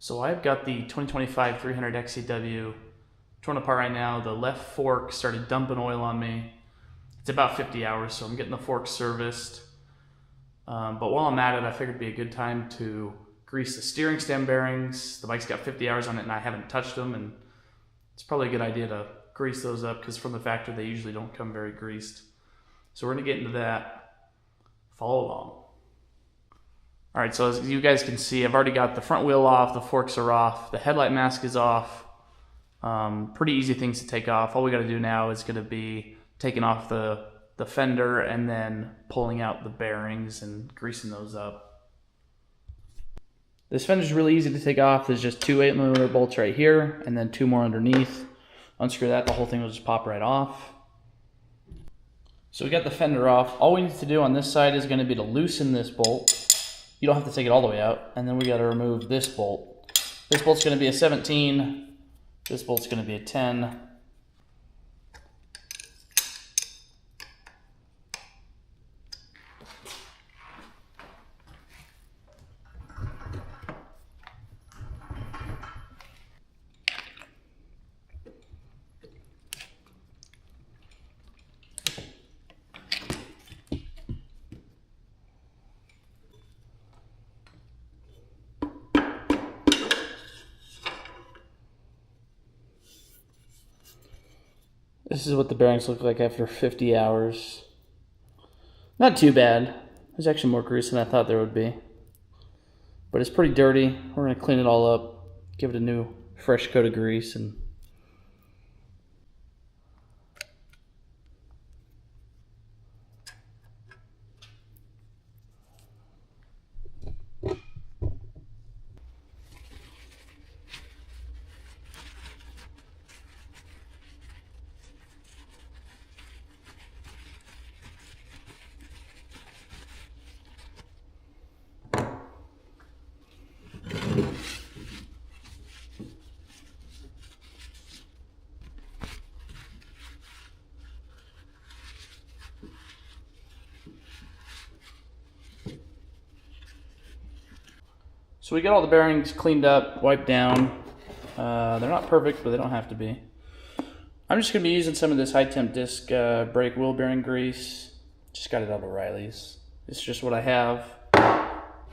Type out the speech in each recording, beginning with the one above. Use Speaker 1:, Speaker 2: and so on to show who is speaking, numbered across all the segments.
Speaker 1: So I've got the 2025 300 XCW torn apart right now. The left fork started dumping oil on me. It's about 50 hours, so I'm getting the fork serviced. But while I'm at it, I figured it'd be a good time to grease the steering stem bearings. The bike's got 50 hours on it and I haven't touched them, and it's probably a good idea to grease those up because from the factory they usually don't come very greased. So we're gonna get into that. Follow along. All right, so as you guys can see, I've already got the front wheel off, the forks are off, the headlight mask is off. Pretty easy things to take off. All we gotta do now is gonna be taking off the fender and then pulling out the bearings and greasing those up. This fender is really easy to take off. There's just two 8mm bolts right here and then two more underneath. Unscrew that, the whole thing will just pop right off. So we got the fender off. All we need to do on this side is gonna be to loosen this bolt. You don't have to take it all the way out. And then we gotta remove this bolt. This bolt's gonna be a 17. This bolt's gonna be a 10. This is what the bearings look like after 50 hours. Not too bad. There's actually more grease than I thought there would be. But it's pretty dirty. We're going to clean it all up, give it a new fresh coat of grease, and so we got all the bearings cleaned up, wiped down. They're not perfect, but they don't have to be. I'm just going to be using some of this high temp disc brake wheel bearing grease. Just got it out of O'Reilly's. It's just what I have.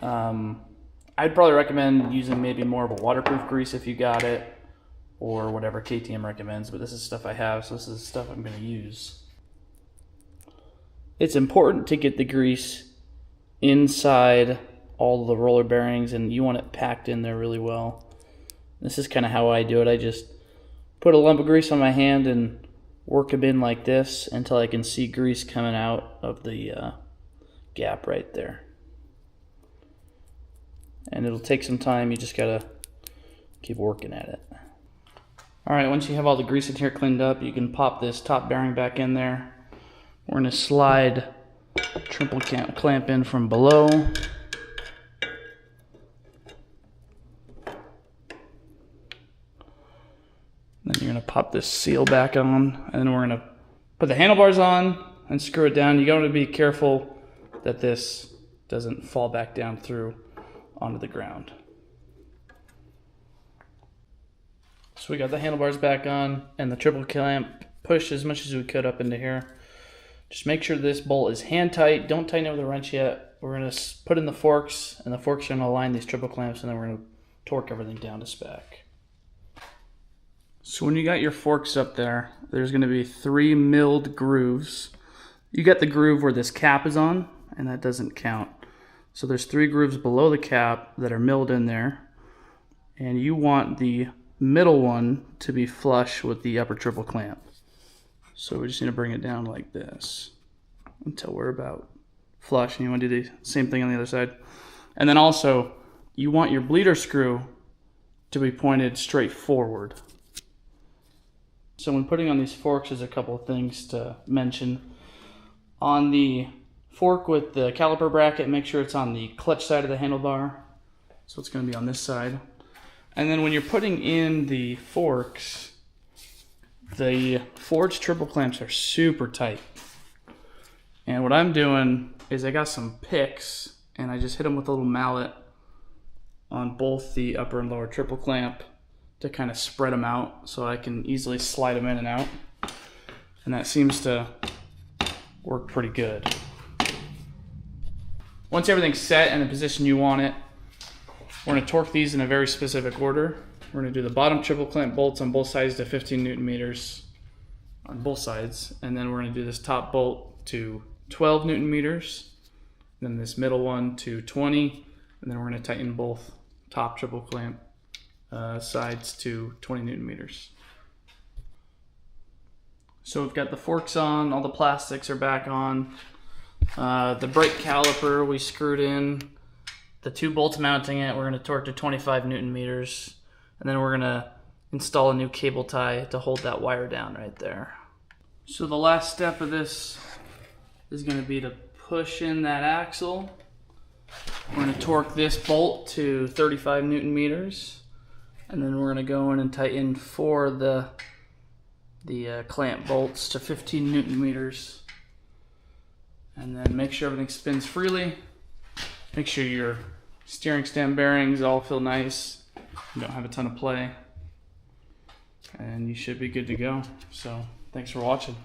Speaker 1: I'd probably recommend using maybe more of a waterproof grease if you got it, or whatever KTM recommends, but this is stuff I have, so this is stuff I'm going to use. It's important to get the grease inside all the roller bearings, and you want it packed in there really well. This is kind of how I do it. I just put a lump of grease on my hand and work them in like this until I can see grease coming out of the gap right there. And it'll take some time. You just gotta keep working at it. All right, once you have all the grease in here cleaned up, you can pop this top bearing back in there. We're gonna slide triple clamp in from below. Then you're going to pop this seal back on, and then we're going to put the handlebars on and screw it down. You got to be careful that this doesn't fall back down through onto the ground. So we got the handlebars back on and the triple clamp pushed as much as we could up into here. Just make sure this bolt is hand tight. Don't tighten it with a wrench yet. We're going to put in the forks, and the forks are going to align these triple clamps, and then we're going to torque everything down to spec. So when you got your forks up there, there's going to be 3 milled grooves. You got the groove where this cap is on, and that doesn't count. So there's 3 grooves below the cap that are milled in there, and you want the middle one to be flush with the upper triple clamp. So we just need to bring it down like this until we're about flush, and you want to do the same thing on the other side. And then also, you want your bleeder screw to be pointed straight forward. So when putting on these forks, there's a couple of things to mention. On the fork with the caliper bracket, make sure it's on the clutch side of the handlebar. So it's going to be on this side. And then when you're putting in the forks, the forged triple clamps are super tight. And what I'm doing is I got some picks, and I just hit them with a little mallet on both the upper and lower triple clamp to kind of spread them out so I can easily slide them in and out. And that seems to work pretty good. Once everything's set in the position you want it, we're going to torque these in a very specific order. We're going to do the bottom triple clamp bolts on both sides to 15 Newton meters on both sides. And then we're going to do this top bolt to 12 Newton meters. Then this middle one to 20. And then we're going to tighten both top triple clamp sides to 20 Newton meters. So we've got the forks on, all the plastics are back on. The brake caliper we screwed in. The 2 bolts mounting it, we're going to torque to 25 Newton meters. And then we're going to install a new cable tie to hold that wire down right there. So the last step of this is going to be to push in that axle. We're going to torque this bolt to 35 Newton meters. And then we're going to go in and tighten 4 of the clamp bolts to 15 Newton meters. And then make sure everything spins freely. Make sure your steering stem bearings all feel nice. You don't have a ton of play. And you should be good to go. So thanks for watching.